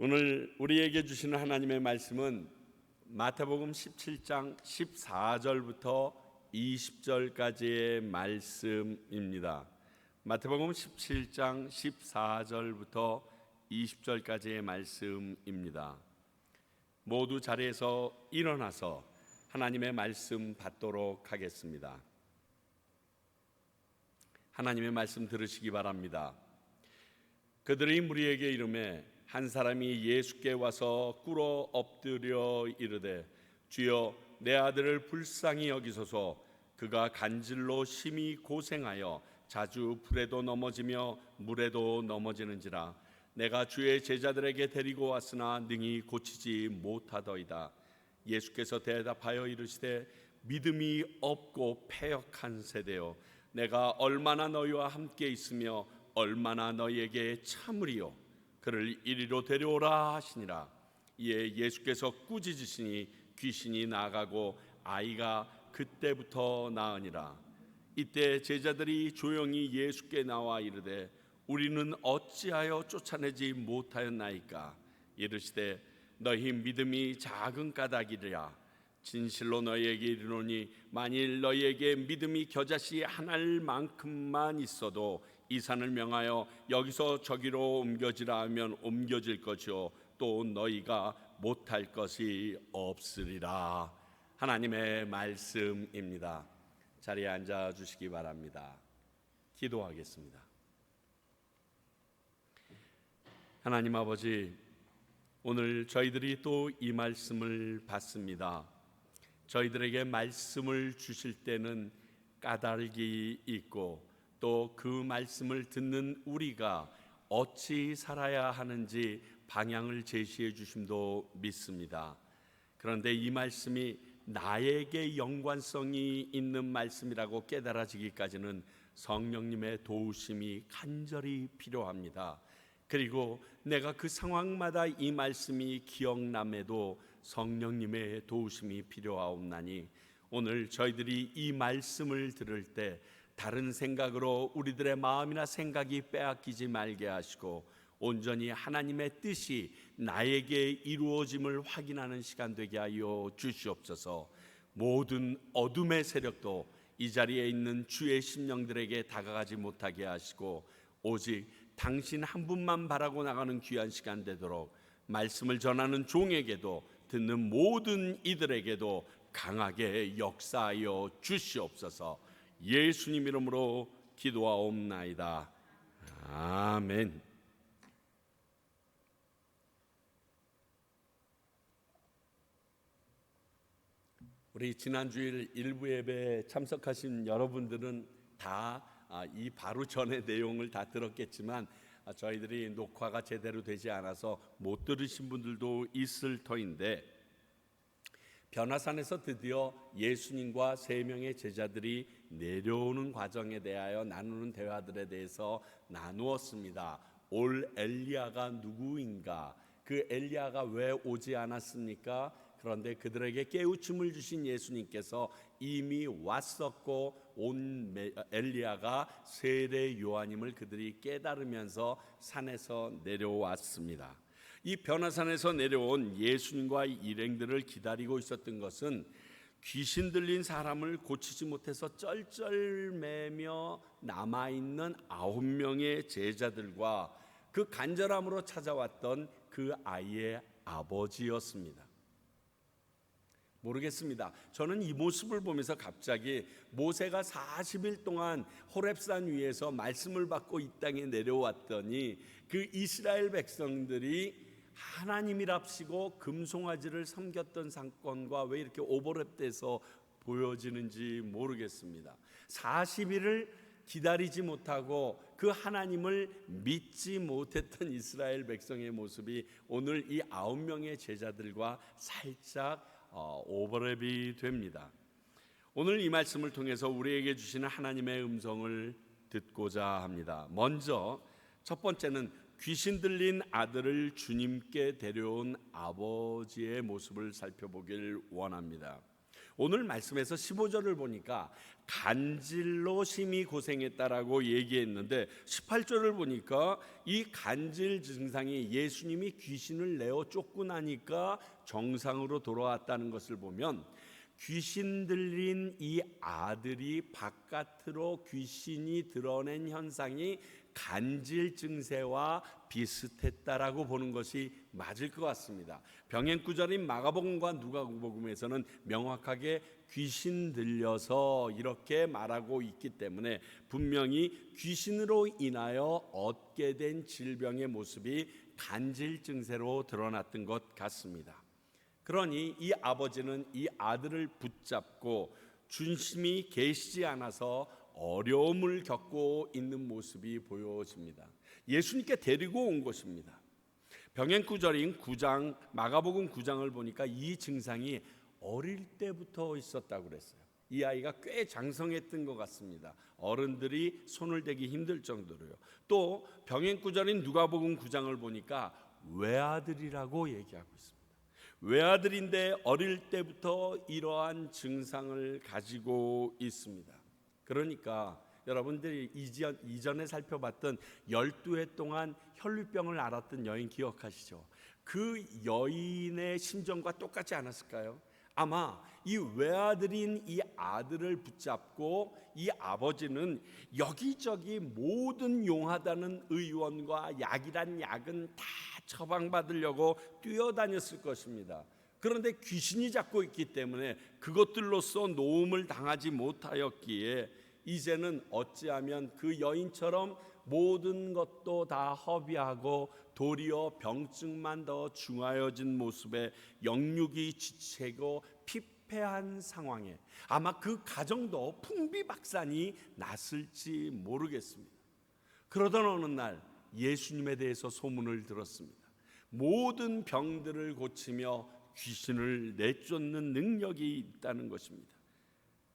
오늘 우리에게 주시는 하나님의 말씀은 마태복음 17장 14절부터 20절까지의 말씀입니다. 마태복음 17장 14절부터 20절까지의 말씀입니다. 모두 자리에서 일어나서 하나님의 말씀 받도록 하겠습니다. 하나님의 말씀 들으시기 바랍니다. 그들이 무리에게 이르매 한 사람이 예수께 와서 꿇어 엎드려 이르되 주여 내 아들을 불쌍히 여기소서. 그가 간질로 심히 고생하여 자주 불에도 넘어지며 물에도 넘어지는지라. 내가 주의 제자들에게 데리고 왔으나 능히 고치지 못하더이다. 예수께서 대답하여 이르시되 믿음이 없고 패역한 세대여, 내가 얼마나 너희와 함께 있으며 얼마나 너희에게 참으리요. 그를 이리로 데려오라 하시니라. 이에 예수께서 꾸짖으시니 귀신이 나가고 아이가 그때부터 나으니라. 이때 제자들이 조용히 예수께 나와 이르되 우리는 어찌하여 쫓아내지 못하였나이까. 이르시되 너희 믿음이 작은 까닭이라. 진실로 너희에게 이르노니 만일 너희에게 믿음이 겨자씨 한 알만큼만 있어도 이 산을 명하여 여기서 저기로 옮겨지라 하면 옮겨질 것이요 또 너희가 못할 것이 없으리라. 하나님의 말씀입니다. 자리에 앉아 주시기 바랍니다. 기도하겠습니다. 하나님 아버지, 오늘 저희들이 또 이 말씀을 받습니다. 저희들에게 말씀을 주실 때는 까닭이 있고 또 그 말씀을 듣는 우리가 어찌 살아야 하는지 방향을 제시해 주심도 믿습니다. 그런데 이 말씀이 나에게 연관성이 있는 말씀이라고 깨달아지기까지는 성령님의 도우심이 간절히 필요합니다. 그리고 내가 그 상황마다 이 말씀이 기억남에도 성령님의 도우심이 필요하옵나니 오늘 저희들이 이 말씀을 들을 때 다른 생각으로 우리들의 마음이나 생각이 빼앗기지 말게 하시고 온전히 하나님의 뜻이 나에게 이루어짐을 확인하는 시간 되게 하여 주시옵소서. 모든 어둠의 세력도 이 자리에 있는 주의 심령들에게 다가가지 못하게 하시고 오직 당신 한 분만 바라고 나가는 귀한 시간 되도록 말씀을 전하는 종에게도 듣는 모든 이들에게도 강하게 역사하여 주시옵소서. 예수님 이름으로 기도하옵나이다. 아멘. 우리 지난주일 일부 예배에 참석하신 여러분들은 다 이 바로 전의 내용을 다 들었겠지만 저희들이 녹화가 제대로 되지 않아서 못 들으신 분들도 있을 터인데, 변화산에서 드디어 예수님과 세 명의 제자들이 내려오는 과정에 대하여 나누는 대화들에 대해서 나누었습니다. 올 엘리야가 누구인가? 그 엘리야가 왜 오지 않았습니까? 그런데 그들에게 깨우침을 주신 예수님께서 이미 왔었고 온 엘리야가 세례 요한임을 그들이 깨달으면서 산에서 내려왔습니다. 이 변화산에서 내려온 예수님과 일행들을 기다리고 있었던 것은 귀신 들린 사람을 고치지 못해서 쩔쩔매며 남아있는 9명의 제자들과 그 간절함으로 찾아왔던 그 아이의 아버지였습니다. 모르겠습니다. 저는 이 모습을 보면서 갑자기 모세가 40일 동안 호렙산 위에서 말씀을 받고 이 땅에 내려왔더니 그 이스라엘 백성들이 하나님이랍시고 금송아지를 섬겼던 사건과 왜 이렇게 오버랩돼서 보여지는지 모르겠습니다. 40일을 기다리지 못하고 그 하나님을 믿지 못했던 이스라엘 백성의 모습이 오늘 이 9명의 제자들과 살짝 오버랩이 됩니다. 오늘 이 말씀을 통해서 우리에게 주시는 하나님의 음성을 듣고자 합니다. 먼저 첫 번째는 귀신 들린 아들을 주님께 데려온 아버지의 모습을 살펴보길 원합니다. 오늘 말씀에서 15절을 보니까 간질로 심히 고생했다라고 얘기했는데 18절을 보니까 이 간질 증상이 예수님이 귀신을 내어 쫓고 나니까 정상으로 돌아왔다는 것을 보면 귀신 들린 이 아들이 바깥으로 귀신이 드러낸 현상이 간질 증세와 비슷했다라고 보는 것이 맞을 것 같습니다. 병행 구절인 마가복음과 누가복음에서는 명확하게 귀신 들려서 이렇게 말하고 있기 때문에 분명히 귀신으로 인하여 얻게 된 질병의 모습이 간질 증세로 드러났던 것 같습니다. 그러니 이 아버지는 이 아들을 붙잡고 준심이 계시지 않아서 어려움을 겪고 있는 모습이 보여집니다. 예수님께 데리고 온 것입니다. 병행 구절인 9장 마가복음 9장을 보니까 이 증상이 어릴 때부터 있었다고 그랬어요. 이 아이가 꽤 장성했던 것 같습니다. 어른들이 손을 대기 힘들 정도로요. 또 병행 구절인 누가복음 9장을 보니까 외아들이라고 얘기하고 있습니다. 외아들인데 어릴 때부터 이러한 증상을 가지고 있습니다. 그러니까 여러분들이 이전에 살펴봤던 12해 동안 혈류병을 앓았던 여인 기억하시죠? 그 여인의 심정과 똑같지 않았을까요? 아마 이 외아들인 이 아들을 붙잡고 이 아버지는 여기저기 모든 용하다는 의원과 약이란 약은 다 처방받으려고 뛰어다녔을 것입니다. 그런데 귀신이 잡고 있기 때문에 그것들로서 노움을 당하지 못하였기에 이제는 어찌하면 그 여인처럼 모든 것도 다 허비하고 도리어 병증만 더 중하여진 모습에 영육이 지체고 피폐한 상황에 아마 그 가정도 풍비박산이 났을지 모르겠습니다. 그러던 어느 날 예수님에 대해서 소문을 들었습니다. 모든 병들을 고치며 귀신을 내쫓는 능력이 있다는 것입니다.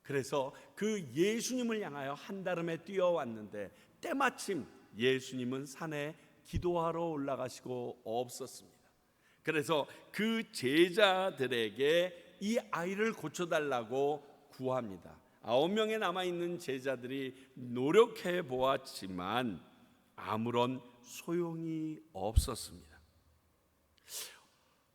그래서 그 예수님을 향하여 한달음에 뛰어왔는데 때마침 예수님은 산에 기도하러 올라가시고 없었습니다. 그래서 그 제자들에게 이 아이를 고쳐달라고 구합니다. 9명의 남아있는 제자들이 노력해 보았지만 아무런 소용이 없었습니다.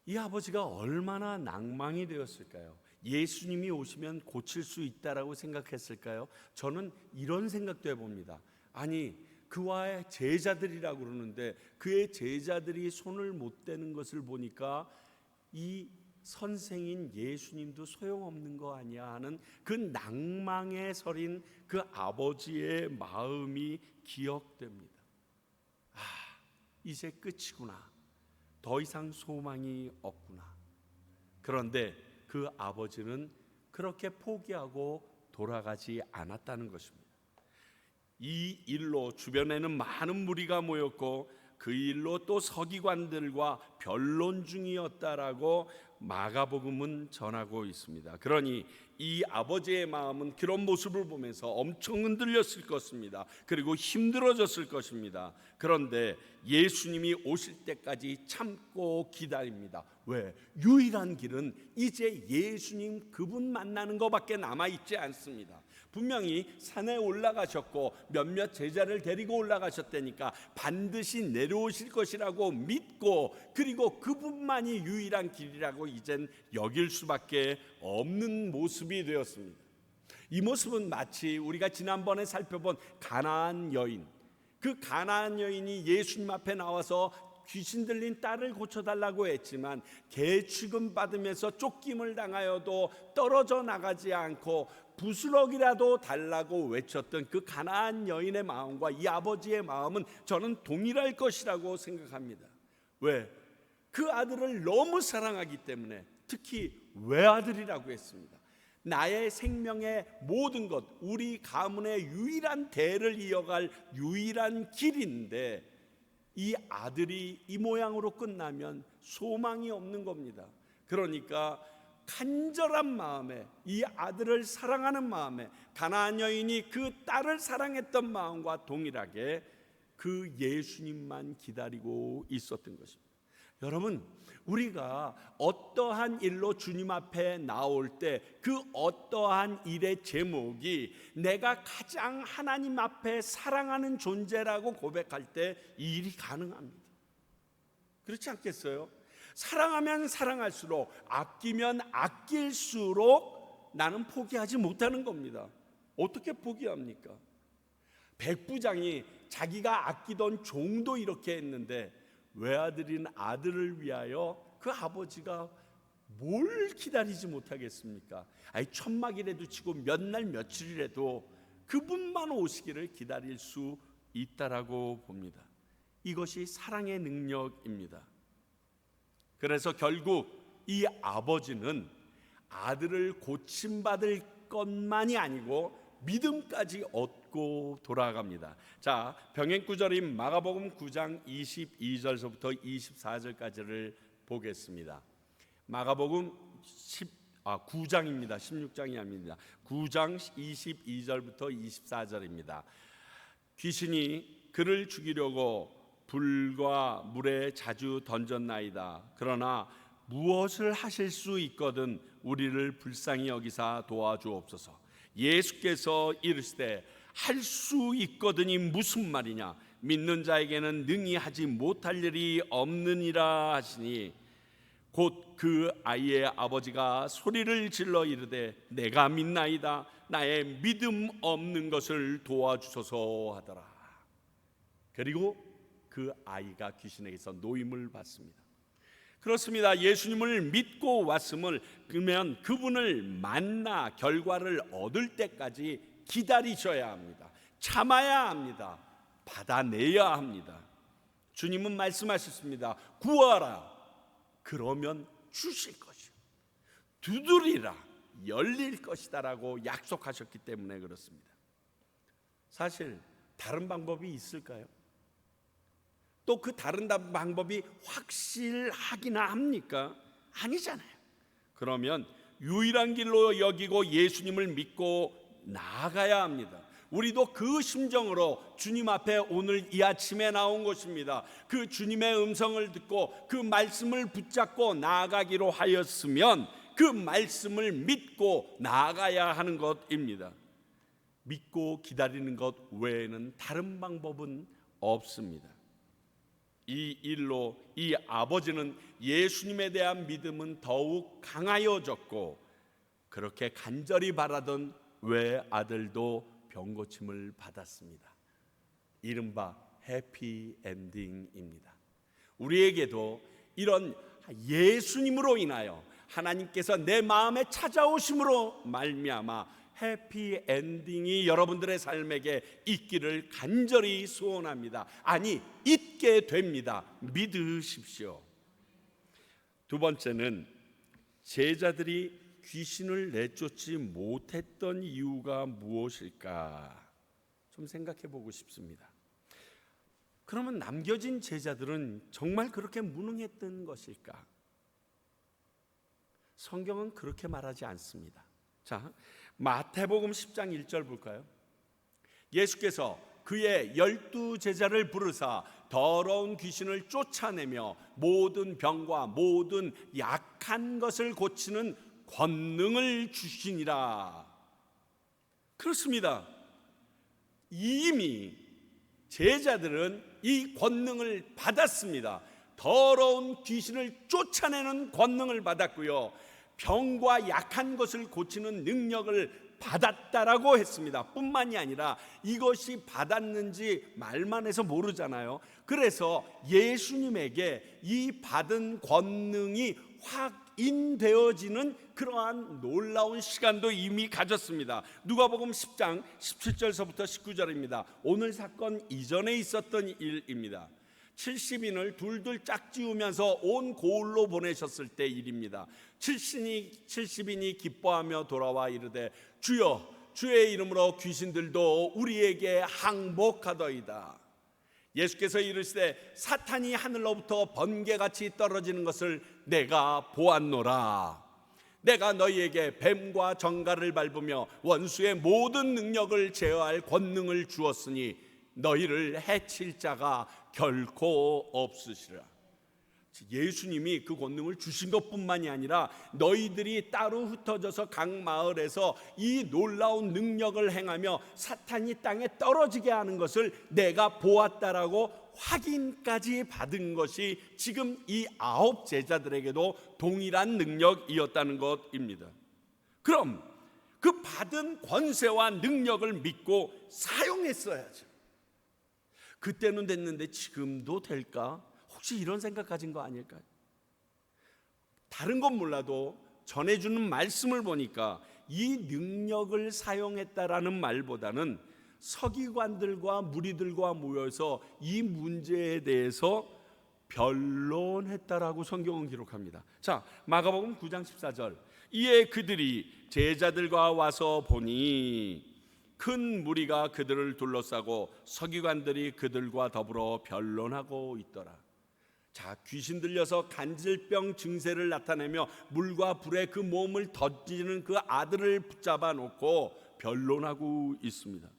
이 아버지가 얼마나 낭망이 되었을까요? 예수님이 오시면 고칠 수 있다라고 생각했을까요? 저는 이런 생각도 해봅니다. 아니 그와의 제자들이라고 그러는데 그의 제자들이 손을 못 대는 것을 보니까 이 선생인 예수님도 소용없는 거 아니야 하는 그 낭망에 서린 그 아버지의 마음이 기억됩니다. 아, 이제 끝이구나. 더 이상 소망이 없구나. 그런데 그 아버지는 그렇게 포기하고 돌아가지 않았다는 것입니다. 이 일로 주변에는 많은 무리가 모였고 그 일로 또 서기관들과 변론 중이었다라고 마가복음은 전하고 있습니다. 그러니 이 아버지의 마음은 그런 모습을 보면서 엄청 흔들렸을 것입니다. 그리고 힘들어졌을 것입니다. 그런데 예수님이 오실 때까지 참고 기다립니다. 왜? 유일한 길은 이제 예수님 그분 만나는 것밖에 남아있지 않습니다. 분명히 산에 올라가셨고 몇몇 제자를 데리고 올라가셨다니까 반드시 내려오실 것이라고 믿고 그리고 그분만이 유일한 길이라고 이젠 여길 수밖에 없는 모습이 되었습니다. 이 모습은 마치 우리가 지난번에 살펴본 가나안 여인, 그 가나안 여인이 예수님 앞에 나와서 귀신 들린 딸을 고쳐달라고 했지만 개 취급 받으면서 쫓김을 당하여도 떨어져 나가지 않고 부스럭이라도 달라고 외쳤던 그 가나안 여인의 마음과 이 아버지의 마음은 저는 동일할 것이라고 생각합니다. 왜? 그 아들을 너무 사랑하기 때문에 특히 외아들이라고 했습니다. 나의 생명의 모든 것, 우리 가문의 유일한 대를 이어갈 유일한 길인데 이 아들이 이 모양으로 끝나면 소망이 없는 겁니다. 그러니까 간절한 마음에 이 아들을 사랑하는 마음에 가나안 여인이 그 딸을 사랑했던 마음과 동일하게 그 예수님만 기다리고 있었던 것입니다. 여러분, 우리가 어떠한 일로 주님 앞에 나올 때 그 어떠한 일의 제목이 내가 가장 하나님 앞에 사랑하는 존재라고 고백할 때 이 일이 가능합니다. 그렇지 않겠어요? 사랑하면 사랑할수록, 아끼면 아낄수록 나는 포기하지 못하는 겁니다. 어떻게 포기합니까? 백부장이 자기가 아끼던 종도 이렇게 했는데 외아들인 아들을 위하여 그 아버지가 뭘 기다리지 못하겠습니까? 아니, 천막이라도 치고 몇 날 며칠이라도 그분만 오시기를 기다릴 수 있다라고 봅니다. 이것이 사랑의 능력입니다. 그래서 결국 이 아버지는 아들을 고침받을 것만이 아니고 믿음까지 얻고 돌아갑니다. 자, 병행 구절인 마가복음 9장 22절서부터 24절까지를 보겠습니다. 마가복음 9장입니다. 16장이 아닙니다. 9장 22절부터 24절입니다. 귀신이 그를 죽이려고 불과 물에 자주 던졌나이다. 그러나 무엇을 하실 수 있거든 우리를 불쌍히 여기사 도와주옵소서. 예수께서 이르시되 할 수 있거든이 무슨 말이냐? 믿는 자에게는 능히 하지 못할 일이 없느니라 하시니 곧 그 아이의 아버지가 소리를 질러 이르되 내가 믿나이다. 나의 믿음 없는 것을 도와주소서 하더라. 그리고 그 아이가 귀신에게서 노임을 받습니다. 그렇습니다. 예수님을 믿고 왔음을, 그러면 그분을 만나 결과를 얻을 때까지 기다리셔야 합니다. 참아야 합니다. 받아내야 합니다. 주님은 말씀하셨습니다. 구하라, 그러면 주실 것이요, 두드리라, 열릴 것이다라고 약속하셨기 때문에 그렇습니다. 사실 다른 방법이 있을까요? 또 그 다른 방법이 확실하기나 합니까? 아니잖아요. 그러면 유일한 길로 여기고 예수님을 믿고 나아가야 합니다. 우리도 그 심정으로 주님 앞에 오늘 이 아침에 나온 것입니다. 그 주님의 음성을 듣고 그 말씀을 붙잡고 나아가기로 하였으면 그 말씀을 믿고 나아가야 하는 것입니다. 믿고 기다리는 것 외에는 다른 방법은 없습니다. 이 일로 이 아버지는 예수님에 대한 믿음은 더욱 강하여졌고, 그렇게 간절히 바라던 외아들도 병고침을 받았습니다. 이른바 해피엔딩입니다. 우리에게도 이런 예수님으로 인하여 하나님께서 내 마음에 찾아오심으로 말미암아 해피엔딩이 여러분들의 삶에게 있기를 간절히 소원합니다. 아니, 있게 됩니다. 믿으십시오. 두 번째는 제자들이 귀신을 내쫓지 못했던 이유가 무엇일까 좀 생각해 보고 싶습니다. 그러면 남겨진 제자들은 정말 그렇게 무능했던 것일까? 성경은 그렇게 말하지 않습니다. 자, 마태복음 10장 1절 볼까요? 예수께서 그의 12제자를 부르사 더러운 귀신을 쫓아내며 모든 병과 모든 약한 것을 고치는 권능을 주시니라. 그렇습니다. 이미 제자들은 이 권능을 받았습니다. 더러운 귀신을 쫓아내는 권능을 받았고요, 병과 약한 것을 고치는 능력을 받았다라고 했습니다. 뿐만이 아니라 이것이 받았는지 말만 해서 모르잖아요. 그래서 예수님에게 이 받은 권능이 확인되어지는 그러한 놀라운 시간도 이미 가졌습니다. 누가복음 10장 17절서부터 19절입니다. 오늘 사건 이전에 있었던 일입니다. 70인을 둘둘 짝지우면서 온 고을로 보내셨을 때 일입니다. 70인이 기뻐하며 돌아와 이르되 주여, 주의 이름으로 귀신들도 우리에게 항복하더이다. 예수께서 이르시되 사탄이 하늘로부터 번개같이 떨어지는 것을 내가 보았노라. 내가 너희에게 뱀과 정갈을 밟으며 원수의 모든 능력을 제어할 권능을 주었으니 너희를 해칠 자가 결코 없으시라. 예수님이 그 권능을 주신 것뿐만이 아니라 너희들이 따로 흩어져서 각 마을에서 이 놀라운 능력을 행하며 사탄이 땅에 떨어지게 하는 것을 내가 보았다라고 확인까지 받은 것이 지금 이 9 제자들에게도 동일한 능력이었다는 것입니다. 그럼 그 받은 권세와 능력을 믿고 사용했어야죠. 그때는 됐는데 지금도 될까? 혹시 이런 생각 가진 거 아닐까요? 다른 건 몰라도 전해주는 말씀을 보니까 이 능력을 사용했다라는 말보다는 서기관들과 무리들과 모여서 이 문제에 대해서 변론했다라고 성경은 기록합니다. 자, 마가복음 9장 14절. 이에 그들이 제자들과 와서 보니 큰 무리가 그들을 둘러싸고 서기관들이 그들과 더불어 변론하고 있더라. 자, 귀신 들려서 간질병 증세를 나타내며 물과 불에 그 몸을 던지는 그 아들을 붙잡아 놓고 변론하고 있습니다.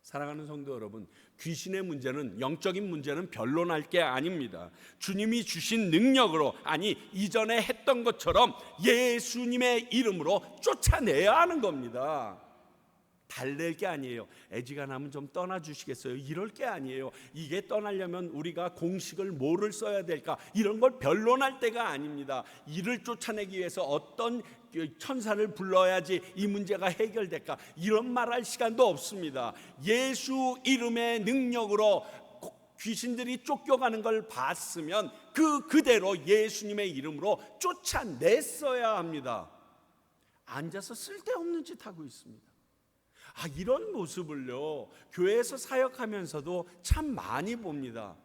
사랑하는 성도 여러분, 귀신의 문제는, 영적인 문제는 변론할 게 아닙니다. 주님이 주신 능력으로, 아니 이전에 했던 것처럼 예수님의 이름으로 쫓아내야 하는 겁니다. 달랠 게 아니에요. 애지간하면 좀 떠나주시겠어요? 이럴 게 아니에요. 이게 떠나려면 우리가 공식을 뭐를 써야 될까? 이런 걸 변론할 때가 아닙니다. 이를 쫓아내기 위해서 어떤 천사를 불러야지 이 문제가 해결될까? 이런 말할 시간도 없습니다. 예수 이름의 능력으로 귀신들이 쫓겨가는 걸 봤으면 그대로 예수님의 이름으로 쫓아냈어야 합니다. 앉아서 쓸데없는 짓 하고 있습니다. 이런 모습을요, 교회에서 사역하면서도 참 많이 봅니다.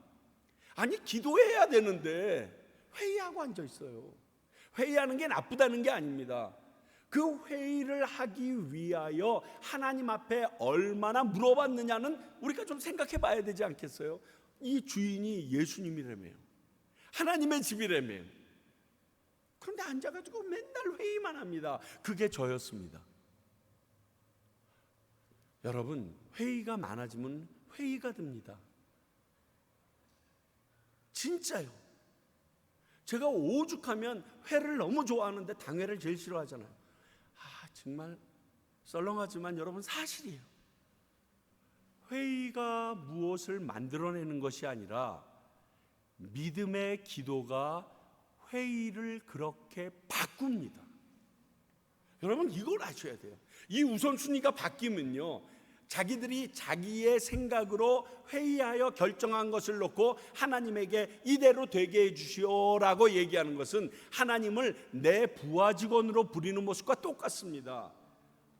아니, 기도해야 되는데 회의하고 앉아 있어요. 회의하는 게 나쁘다는 게 아닙니다. 그 회의를 하기 위하여 하나님 앞에 얼마나 물어봤느냐는 우리가 좀 생각해 봐야 되지 않겠어요? 이 주인이 예수님이라며요. 하나님의 집이라며요. 그런데 앉아가지고 맨날 회의만 합니다. 그게 저였습니다. 여러분, 회의가 많아지면 회의가 듭니다. 진짜요. 제가 오죽하면 회를 너무 좋아하는데 당회를 제일 싫어하잖아요. 정말 썰렁하지만 여러분 사실이에요. 회의가 무엇을 만들어내는 것이 아니라 믿음의 기도가 회의를 그렇게 바꿉니다. 여러분, 이걸 아셔야 돼요. 이 우선순위가 바뀌면요, 자기들이 자기의 생각으로 회의하여 결정한 것을 놓고 하나님에게 이대로 되게 해주시오라고 얘기하는 것은 하나님을 내 부하 직원으로 부리는 모습과 똑같습니다.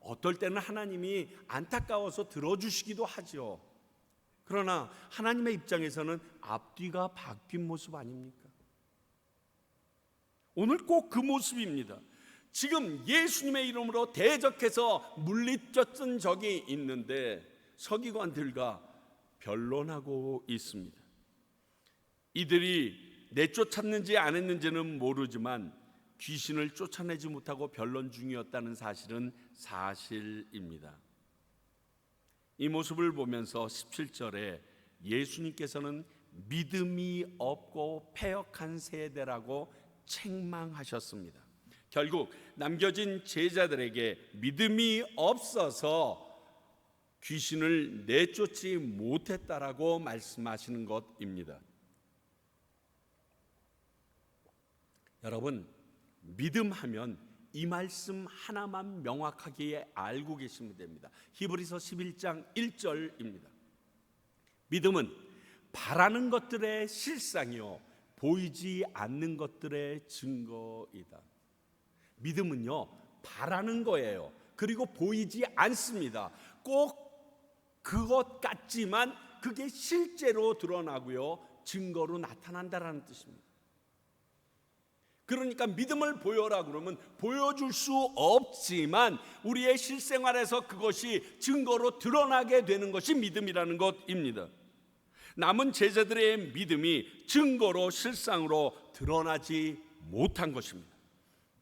어떨 때는 하나님이 안타까워서 들어주시기도 하죠. 그러나 하나님의 입장에서는 앞뒤가 바뀐 모습 아닙니까? 오늘 꼭 그 모습입니다. 지금 예수님의 이름으로 대적해서 물리쳤던 적이 있는데 서기관들과 변론하고 있습니다. 이들이 내쫓았는지 안 했는지는 모르지만 귀신을 쫓아내지 못하고 변론 중이었다는 사실은 사실입니다. 이 모습을 보면서 17절에 예수님께서는 믿음이 없고 패역한 세대라고 책망하셨습니다. 결국 남겨진 제자들에게 믿음이 없어서 귀신을 내쫓지 못했다라고 말씀하시는 것입니다. 여러분, 믿음하면 이 말씀 하나만 명확하게 알고 계시면 됩니다. 히브리서 11장 1절입니다. 믿음은 바라는 것들의 실상이요 보이지 않는 것들의 증거이다. 믿음은요, 바라는 거예요. 그리고 보이지 않습니다. 꼭 그것 같지만 그게 실제로 드러나고요, 증거로 나타난다라는 뜻입니다. 그러니까 믿음을 보여라 그러면 보여줄 수 없지만 우리의 실생활에서 그것이 증거로 드러나게 되는 것이 믿음이라는 것입니다. 남은 제자들의 믿음이 증거로 실상으로 드러나지 못한 것입니다.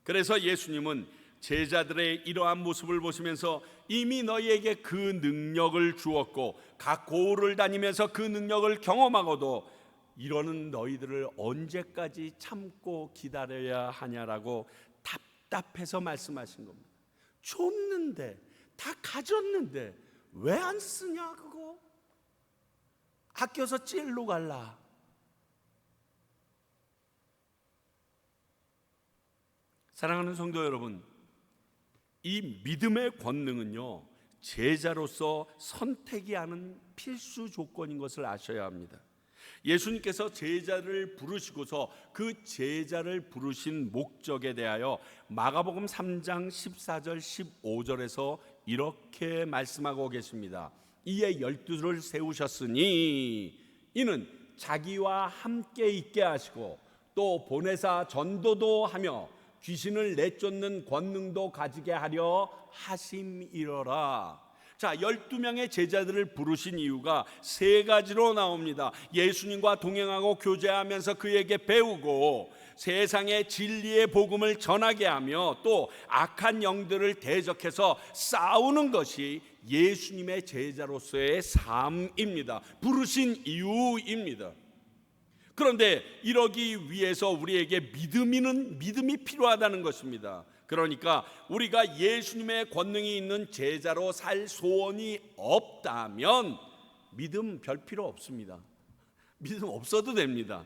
그래서 예수님은 제자들의 이러한 모습을 보시면서 이미 너희에게 그 능력을 주었고 각 고을을 다니면서 그 능력을 경험하고도 이러는 너희들을 언제까지 참고 기다려야 하냐라고 답답해서 말씀하신 겁니다. 줬는데, 다 가졌는데 왜 안 쓰냐 그거? 아껴서 찔러 갈라. 사랑하는 성도 여러분, 이 믿음의 권능은요, 제자로서 선택이 하는 필수 조건인 것을 아셔야 합니다. 예수님께서 제자를 부르시고서 그 제자를 부르신 목적에 대하여 마가복음 3장 14절 15절에서 이렇게 말씀하고 계십니다. 이에 12를 세우셨으니 이는 자기와 함께 있게 하시고 또 보내사 전도도 하며 귀신을 내쫓는 권능도 가지게 하려 하심이러라. 자, 12명의 제자들을 부르신 이유가 세 가지로 나옵니다. 예수님과 동행하고 교제하면서 그에게 배우고 세상의 진리의 복음을 전하게 하며 또 악한 영들을 대적해서 싸우는 것이 예수님의 제자로서의 삶입니다. 부르신 이유입니다. 그런데 이러기 위해서 우리에게 믿음이 필요하다는 것입니다. 그러니까 우리가 예수님의 권능이 있는 제자로 살 소원이 없다면 믿음 별 필요 없습니다. 믿음 없어도 됩니다.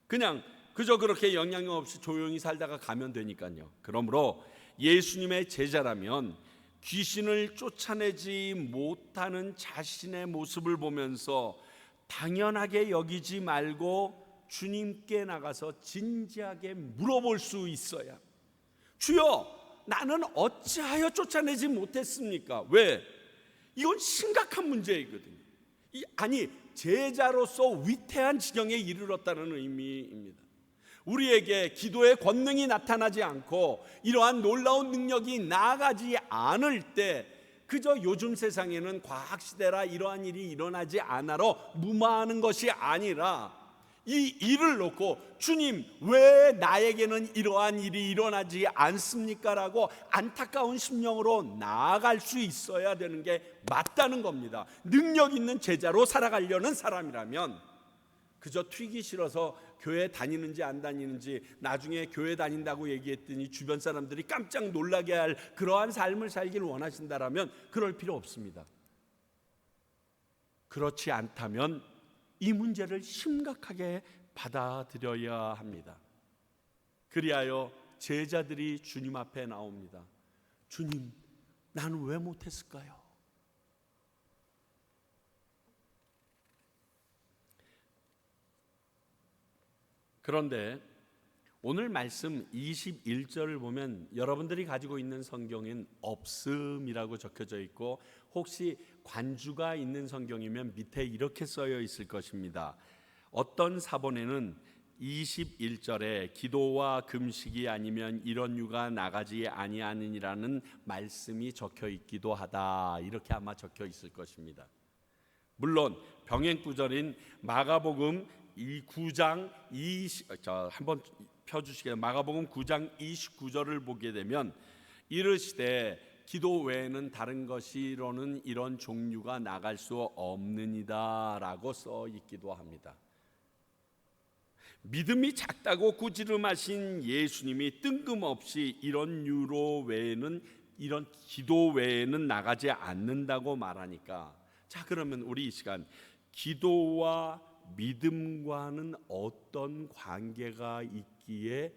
그저 그렇게 영향 없이 조용히 살다가 가면 되니까요. 그러므로 예수님의 제자라면 귀신을 쫓아내지 못하는 자신의 모습을 보면서 당연하게 여기지 말고 주님께 나가서 진지하게 물어볼 수 있어야, 주여, 나는 어찌하여 쫓아내지 못했습니까? 왜? 이건 심각한 문제이거든요. 아니, 제자로서 위태한 지경에 이르렀다는 의미입니다. 우리에게 기도의 권능이 나타나지 않고 이러한 놀라운 능력이 나아가지 않을 때 그저 요즘 세상에는 과학시대라 이러한 일이 일어나지 않아로 무마하는 것이 아니라 이 일을 놓고 주님, 왜 나에게는 이러한 일이 일어나지 않습니까? 라고 안타까운 심령으로 나아갈 수 있어야 되는 게 맞다는 겁니다. 능력 있는 제자로 살아가려는 사람이라면 그저 튀기 싫어서 교회 다니는지 안 다니는지 나중에 교회 다닌다고 얘기했더니 주변 사람들이 깜짝 놀라게 할 그러한 삶을 살길 원하신다라면 그럴 필요 없습니다. 그렇지 않다면 이 문제를 심각하게 받아들여야 합니다. 그리하여 제자들이 주님 앞에 나옵니다. 주님, 나는 왜 못했을까요? 그런데 오늘 말씀 21절을 보면 여러분들이 가지고 있는 성경엔 없음이라고 적혀져 있고, 혹시 관주가 있는 성경이면 밑에 이렇게 써여 있을 것입니다. 어떤 사본에는 21절에 기도와 금식이 아니면 이런 유가 나가지 아니하느니라는 말씀이 적혀 있기도 하다, 이렇게 아마 적혀 있을 것입니다. 물론 병행구절인 마가복음 9장 20, 한번 펴주시겠어요? 마가복음 9장 29절을 보게 되면 이르시되 기도 외에는 다른 것이로는 이런 종류가 나갈 수 없느니라 라고 써 있기도 합니다. 믿음이 작다고 꾸지름하신 예수님이 뜬금없이 이런 유로 외에는, 이런 기도 외에는 나가지 않는다고 말하니까, 자, 그러면 우리 이 시간 기도와 믿음과는 어떤 관계가 있기에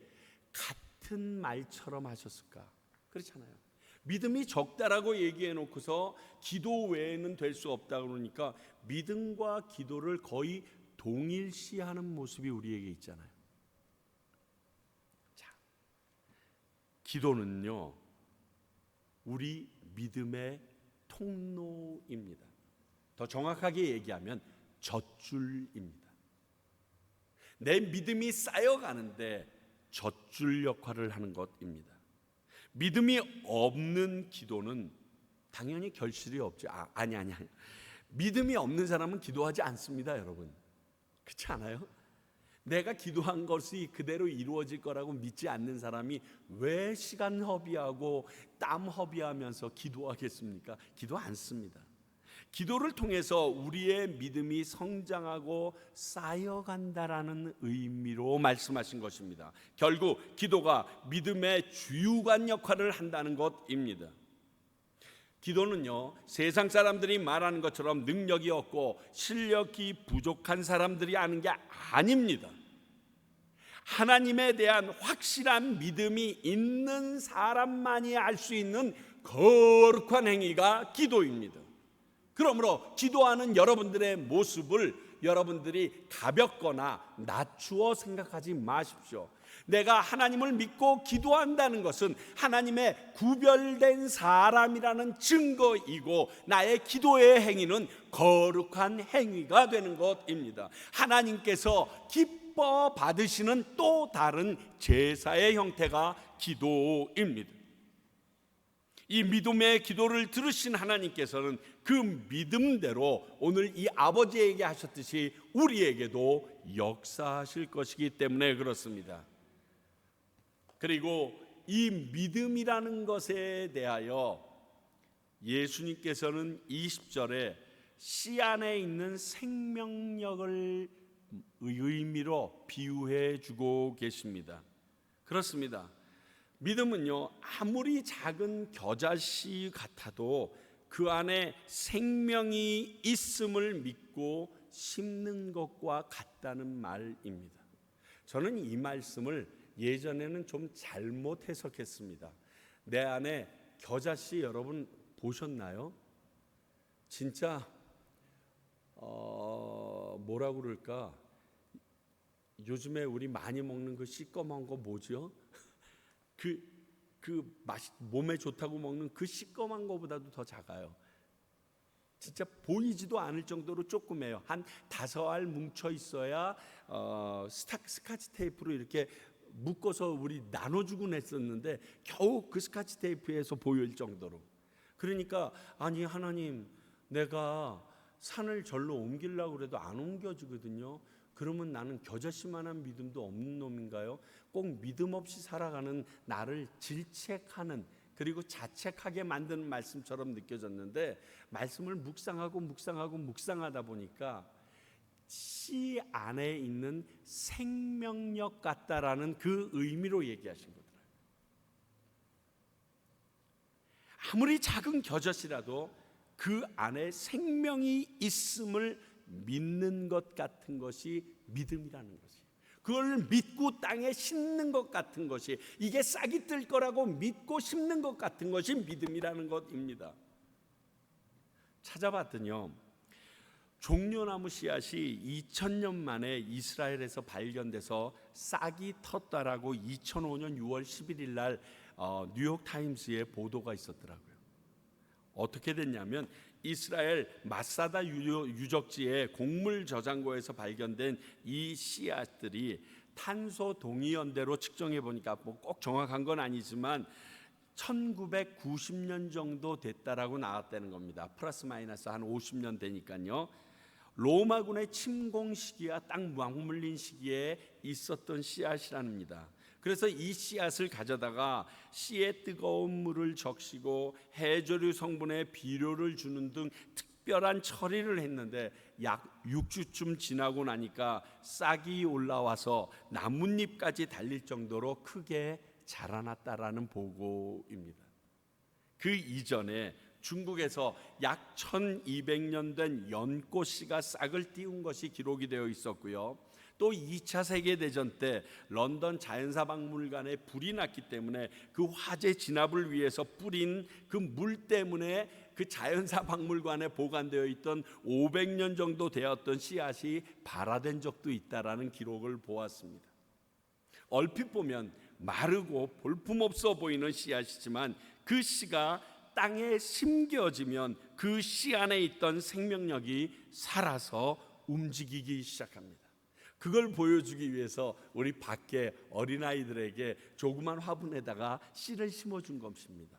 같은 말처럼 하셨을까? 그렇잖아요. 믿음이 적다라고 얘기해 놓고서 기도 외에는 될 수 없다 그러니까 믿음과 기도를 거의 동일시하는 모습이 우리에게 있잖아요. 자, 기도는요, 우리 믿음의 통로입니다. 더 정확하게 얘기하면 젖줄입니다. 내 믿음이 쌓여가는데 젖줄 역할을 하는 것입니다. 믿음이 없는 기도는 당연히 결실이 없죠. 아니. 믿음이 없는 사람은 기도하지 않습니다, 여러분. 그렇지 않아요? 내가 기도한 것이 그대로 이루어질 거라고 믿지 않는 사람이 왜 시간 허비하고 땀 허비하면서 기도하겠습니까? 기도 안 씁니다. 기도를 통해서 우리의 믿음이 성장하고 쌓여간다라는 의미로 말씀하신 것입니다. 결국 기도가 믿음의 주유관 역할을 한다는 것입니다. 기도는요, 세상 사람들이 말하는 것처럼 능력이 없고 실력이 부족한 사람들이 하는 게 아닙니다. 하나님에 대한 확실한 믿음이 있는 사람만이 할 수 있는 거룩한 행위가 기도입니다. 그러므로 기도하는 여러분들의 모습을 여러분들이 가볍거나 낮추어 생각하지 마십시오. 내가 하나님을 믿고 기도한다는 것은 하나님의 구별된 사람이라는 증거이고, 나의 기도의 행위는 거룩한 행위가 되는 것입니다. 하나님께서 기뻐 받으시는 또 다른 제사의 형태가 기도입니다. 이 믿음의 기도를 들으신 하나님께서는 그 믿음대로 오늘 이 아버지에게 하셨듯이 우리에게도 역사하실 것이기 때문에 그렇습니다. 그리고 이 믿음이라는 것에 대하여 예수님께서는 20절에 씨 안에 있는 생명력을 의미로 비유해 주고 계십니다. 그렇습니다. 믿음은요, 아무리 작은 겨자씨 같아도 그 안에 생명이 있음을 믿고 심는 것과 같다는 말입니다. 저는 이 말씀을 예전에는 좀 잘못 해석했습니다. 내 안에 겨자씨 여러분 보셨나요? 진짜 뭐라고 그럴까? 요즘에 우리 많이 먹는 그 시꺼먼 거 뭐죠? 그 맛이 몸에 좋다고 먹는 그 시꺼먼 거보다도 더 작아요. 진짜 보이지도 않을 정도로 조그매요. 한 5알 뭉쳐 있어야 스카치 테이프로 이렇게 묶어서 우리 나눠주곤 했었는데 겨우 그 스카치 테이프에서 보일 정도로. 그러니까 아니 하나님, 내가 산을 절로 옮기려고 그래도 안 옮겨지거든요. 그러면 나는 겨자씨만한 믿음도 없는 놈인가요? 꼭 믿음 없이 살아가는 나를 질책하는, 그리고 자책하게 만드는 말씀처럼 느껴졌는데, 말씀을 묵상하다 보니까 씨 안에 있는 생명력 같다라는 그 의미로 얘기하신 거더라고요. 아무리 작은 겨자씨라도 그 안에 생명이 있음을 믿는 것 같은 것이 믿음이라는 것이, 그걸 믿고 땅에 심는 것 같은 것이, 이게 싹이 뜰 거라고 믿고 심는 것 같은 것이 믿음이라는 것입니다. 찾아봤더니요, 종려나무 씨앗이 2000년 만에 이스라엘에서 발견돼서 싹이 텄다라고 2005년 6월 11일 날 뉴욕타임스에 보도가 있었더라고요. 어떻게 됐냐면 이스라엘 마사다 유적지의 곡물 저장고에서 발견된 이 씨앗들이 탄소 동위연대로 측정해 보니까 꼭 정확한 건 아니지만 1990년 정도 됐다라고 나왔다는 겁니다. 플러스 마이너스 한 50년 되니까요. 로마군의 침공 시기와 딱 맞물린 시기에 있었던 씨앗이랍니다. 그래서 이 씨앗을 가져다가 씨에 뜨거운 물을 적시고 해조류 성분의 비료를 주는 등 특별한 처리를 했는데 약 6주쯤 지나고 나니까 싹이 올라와서 나뭇잎까지 달릴 정도로 크게 자라났다라는 보고입니다. 그 이전에 중국에서 약 1200년 된 연꽃씨가 싹을 띄운 것이 기록이 되어 있었고요. 또 2차 세계대전 때 런던 자연사박물관에 불이 났기 때문에 그 화재 진압을 위해서 뿌린 그 물 때문에 그 자연사박물관에 보관되어 있던 500년 정도 되었던 씨앗이 발화된 적도 있다라는 기록을 보았습니다. 얼핏 보면 마르고 볼품없어 보이는 씨앗이지만 그 씨가 땅에 심겨지면 그 씨 안에 있던 생명력이 살아서 움직이기 시작합니다. 그걸 보여주기 위해서 우리 밖에 어린아이들에게 조그만 화분에다가 씨를 심어준 것입니다.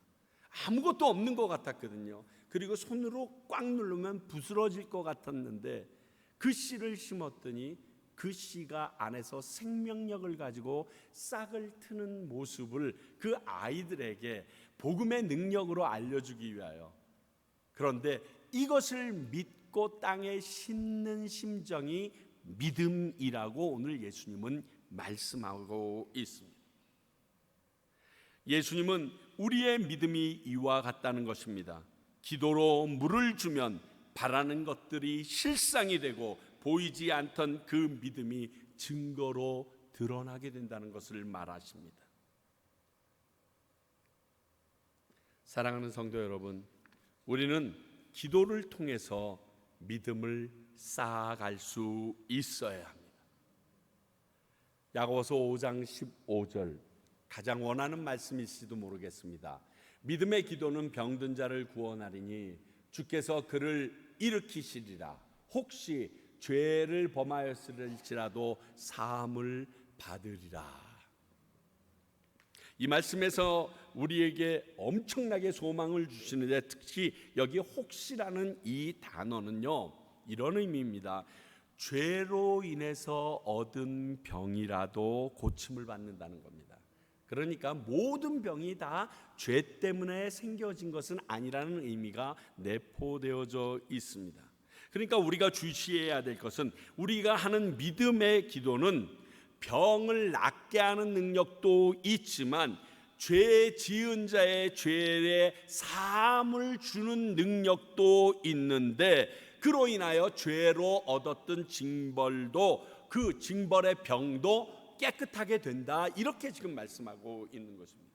아무것도 없는 것 같았거든요. 그리고 손으로 꽉 누르면 부스러질 것 같았는데 그 씨를 심었더니 그 씨가 안에서 생명력을 가지고 싹을 트는 모습을 그 아이들에게 복음의 능력으로 알려주기 위하여. 그런데 이것을 믿고 땅에 심는 심정이 믿음이라고 오늘 예수님은 말씀하고 있습니다. 예수님은 우리의 믿음이 이와 같다는 것입니다. 기도로 물을 주면 바라는 것들이 실상이 되고 보이지 않던 그 믿음이 증거로 드러나게 된다는 것을 말하십니다. 사랑하는 성도 여러분, 우리는 기도를 통해서 믿음을 쌓아갈 수 있어야 합니다. 야고보서 5장 15절, 가장 원하는 말씀일지도 모르겠습니다. 믿음의 기도는 병든 자를 구원하리니 주께서 그를 일으키시리라. 혹시 죄를 범하였을지라도 사함을 받으리라. 이 말씀에서 우리에게 엄청나게 소망을 주시는데, 특히 여기 혹시라는 이 단어는요, 이런 의미입니다. 죄로 인해서 얻은 병이라도 고침을 받는다는 겁니다. 그러니까 모든 병이 다 죄 때문에 생겨진 것은 아니라는 의미가 내포되어져 있습니다. 그러니까 우리가 주시해야 될 것은, 우리가 하는 믿음의 기도는 병을 낫게 하는 능력도 있지만 죄 지은 자의 죄의 사함을 주는 능력도 있는데, 그로 인하여 죄로 얻었던 징벌도, 그 징벌의 병도 깨끗하게 된다, 이렇게 지금 말씀하고 있는 것입니다.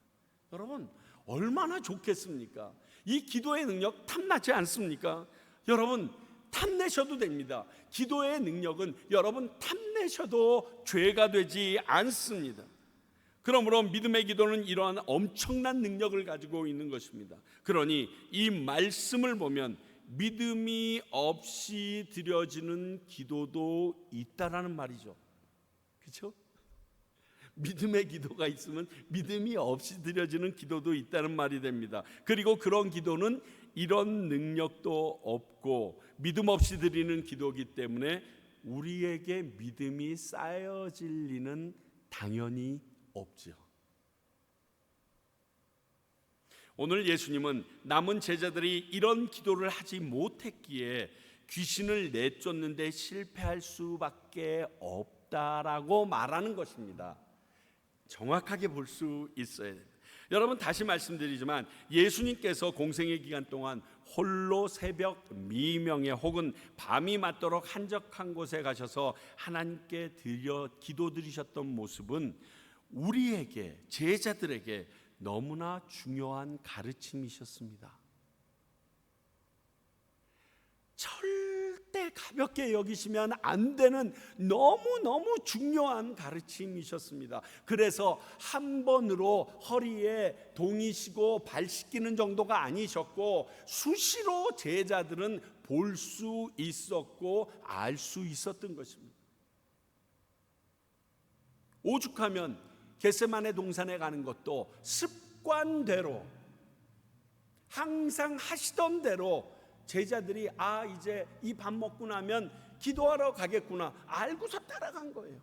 여러분, 얼마나 좋겠습니까? 이 기도의 능력 탐나지 않습니까? 여러분, 탐내셔도 됩니다. 기도의 능력은 여러분 탐내셔도 죄가 되지 않습니다. 그러므로 믿음의 기도는 이러한 엄청난 능력을 가지고 있는 것입니다. 그러니 이 말씀을 보면 믿음이 없이 드려지는 기도도 있다라는 말이죠. 그렇죠? 믿음의 기도가 있으면 믿음이 없이 드려지는 기도도 있다는 말이 됩니다. 그리고 그런 기도는 이런 능력도 없고 믿음 없이 드리는 기도이기 때문에 우리에게 믿음이 쌓여질 리는 당연히 없죠. 오늘 예수님은 남은 제자들이 이런 기도를 하지 못했기에 귀신을 내쫓는데 실패할 수밖에 없다라고 말하는 것입니다. 정확하게 볼 수 있어야 됩니다. 여러분, 다시 말씀드리지만 예수님께서 공생의 기간 동안 홀로 새벽 미명에 혹은 밤이 맞도록 한적한 곳에 가셔서 하나님께 기도드리셨던 모습은 우리에게, 제자들에게 너무나 중요한 가르침이셨습니다. 절대 가볍게 여기시면 안 되는 너무너무 중요한 가르침이셨습니다. 그래서 한 번으로 허리에 동이 시고 발 씻기는 정도가 아니셨고, 수시로 제자들은 볼 수 있었고 알 수 있었던 것입니다. 오죽하면 겟세마네 동산에 가는 것도 습관대로 항상 하시던 대로 제자들이 이제 이 밥 먹고 나면 기도하러 가겠구나 알고서 따라간 거예요.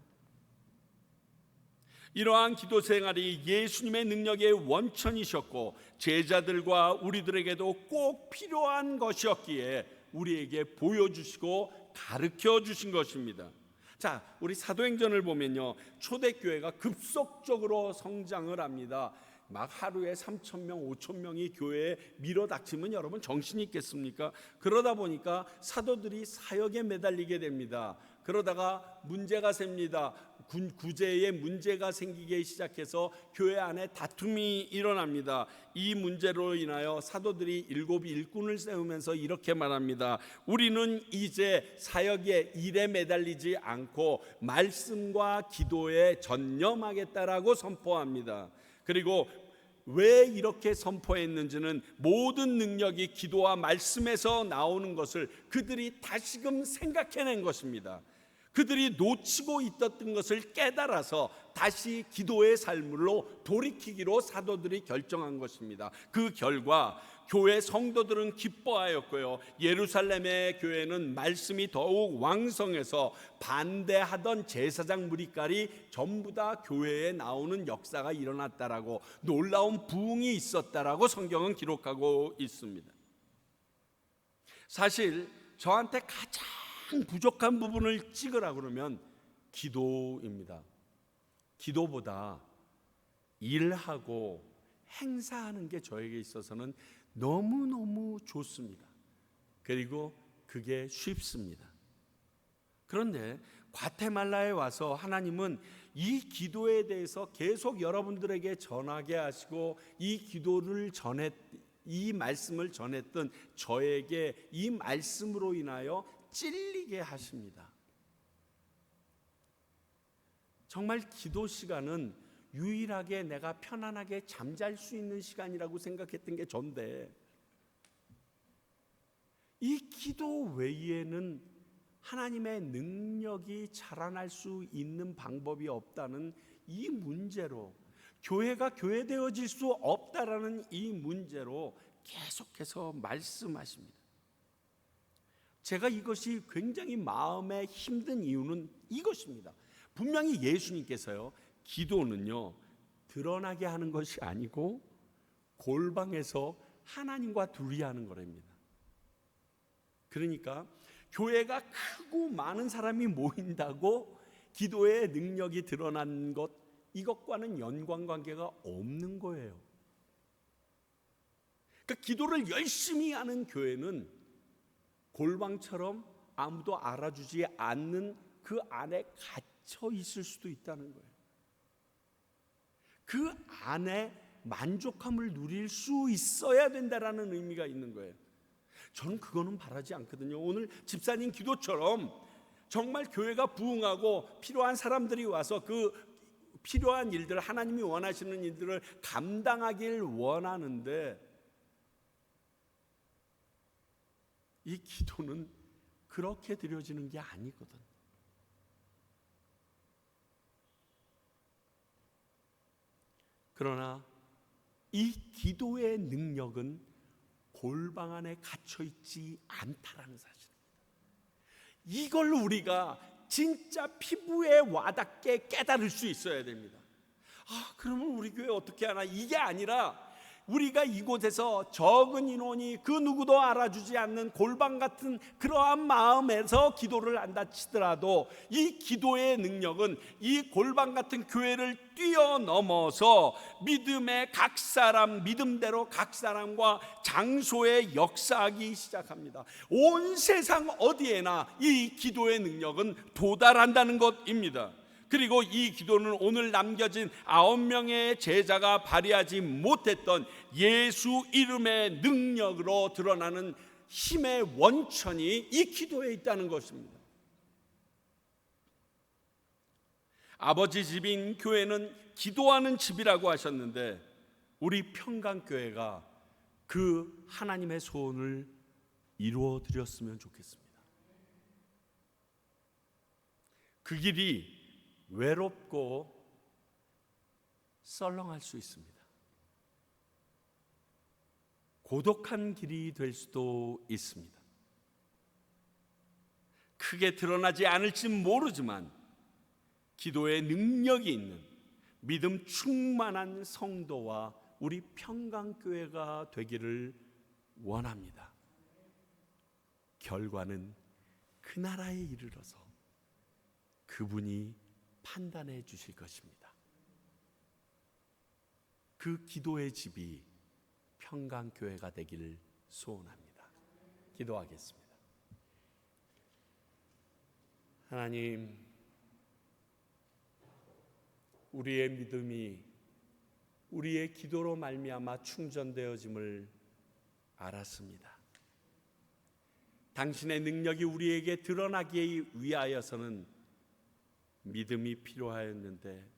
이러한 기도 생활이 예수님의 능력의 원천이셨고 제자들과 우리들에게도 꼭 필요한 것이었기에 우리에게 보여주시고 가르쳐 주신 것입니다. 자, 우리 사도행전을 보면요, 초대교회가 급속적으로 성장을 합니다. 막 하루에 3,000명, 5,000명이 교회에 밀어닥치면 여러분 정신이 있겠습니까? 그러다 보니까 사도들이 사역에 매달리게 됩니다. 그러다가 문제가 셉니다. 구제에 문제가 생기기 시작해서 교회 안에 다툼이 일어납니다. 이 문제로 인하여 사도들이 7 일꾼을 세우면서 이렇게 말합니다. 우리는 이제 사역의 일에 매달리지 않고 말씀과 기도에 전념하겠다라고 선포합니다. 그리고 왜 이렇게 선포했는지는 모든 능력이 기도와 말씀에서 나오는 것을 그들이 다시금 생각해낸 것입니다. 그들이 놓치고 있었던 것을 깨달아서 다시 기도의 삶으로 돌이키기로 사도들이 결정한 것입니다. 그 결과 교회 성도들은 기뻐하였고요, 예루살렘의 교회는 말씀이 더욱 왕성해서 반대하던 제사장 무리깔이 전부 다 교회에 나오는 역사가 일어났다라고, 놀라운 부흥이 있었다라고 성경은 기록하고 있습니다. 사실 저한테 가장 부족한 부분을 찍으라 그러면 기도입니다. 기도보다 일하고 행사하는 게 저에게 있어서는 너무너무 좋습니다. 그리고 그게 쉽습니다. 그런데 과테말라에 와서 하나님은 이 기도에 대해서 계속 여러분들에게 전하게 하시고 이 말씀을 전했던 저에게 이 말씀으로 인하여 찔리게 하십니다. 정말 기도 시간은 유일하게 내가 편안하게 잠잘 수 있는 시간이라고 생각했던 게 전데, 이 기도 외에는 하나님의 능력이 자라날 수 있는 방법이 없다는 이 문제로, 교회가 교회되어질 수 없다라는 이 문제로 계속해서 말씀하십니다. 제가 이것이 굉장히 마음에 힘든 이유는 이것입니다. 분명히 예수님께서요, 기도는요 드러나게 하는 것이 아니고 골방에서 하나님과 둘이 하는 거랍니다. 그러니까 교회가 크고 많은 사람이 모인다고 기도의 능력이 드러난 것, 이것과는 연관관계가 없는 거예요. 그러니까 기도를 열심히 하는 교회는 골방처럼 아무도 알아주지 않는 그 안에 갇혀 있을 수도 있다는 거예요. 그 안에 만족함을 누릴 수 있어야 된다라는 의미가 있는 거예요. 저는 그거는 바라지 않거든요. 오늘 집사님 기도처럼 정말 교회가 부흥하고 필요한 사람들이 와서 그 필요한 일들, 하나님이 원하시는 일들을 감당하길 원하는데, 이 기도는 그렇게 드려지는 게 아니거든. 그러나 이 기도의 능력은 골방 안에 갇혀 있지 않다라는 사실입니다. 이걸 우리가 진짜 피부에 와닿게 깨달을 수 있어야 됩니다. 그러면 우리 교회 어떻게 하나? 이게 아니라 우리가 이곳에서 적은 인원이 그 누구도 알아주지 않는 골방 같은 그러한 마음에서 기도를 한다 치더라도 이 기도의 능력은 이 골방 같은 교회를 뛰어넘어서 믿음의 각 사람, 믿음대로 각 사람과 장소에 역사하기 시작합니다. 온 세상 어디에나 이 기도의 능력은 도달한다는 것입니다. 그리고 이 기도는 오늘 남겨진 9명의 제자가 발휘하지 못했던 예수 이름의 능력으로 드러나는 힘의 원천이 이 기도에 있다는 것입니다. 아버지 집인 교회는 기도하는 집이라고 하셨는데, 우리 평강교회가 그 하나님의 소원을 이루어 드렸으면 좋겠습니다. 그 길이 외롭고 썰렁할 수 있습니다. 고독한 길이 될 수도 있습니다. 크게 드러나지 않을지 모르지만 기도의 능력이 있는 믿음 충만한 성도와 우리 평강교회가 되기를 원합니다. 결과는 그 나라에 이르러서 그분이 판단해 주실 것입니다. 그 기도의 집이 평강교회가 되기를 소원합니다. 기도하겠습니다. 하나님, 우리의 믿음이 우리의 기도로 말미암아 충전되어짐을 알았습니다. 당신의 능력이 우리에게 드러나기 위하여서는 믿음이 필요하였는데,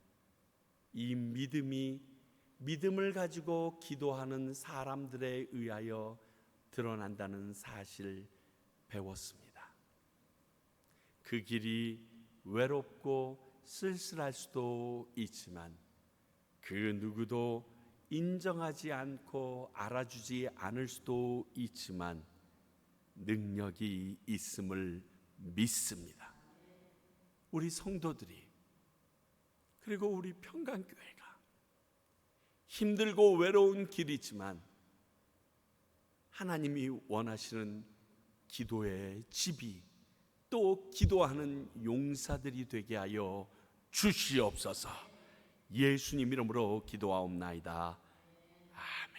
이 믿음을 가지고 기도하는 사람들에 의하여 드러난다는 사실 배웠습니다. 그 길이 외롭고 쓸쓸할 수도 있지만 그 누구도 인정하지 않고 알아주지 않을 수도 있지만 능력이 있음을 믿습니다. 우리 성도들이, 그리고 우리 평강교회가 힘들고 외로운 길이지만 하나님이 원하시는 기도의 집이 또 기도하는 용사들이 되게 하여 주시옵소서. 예수님 이름으로 기도하옵나이다. 아멘.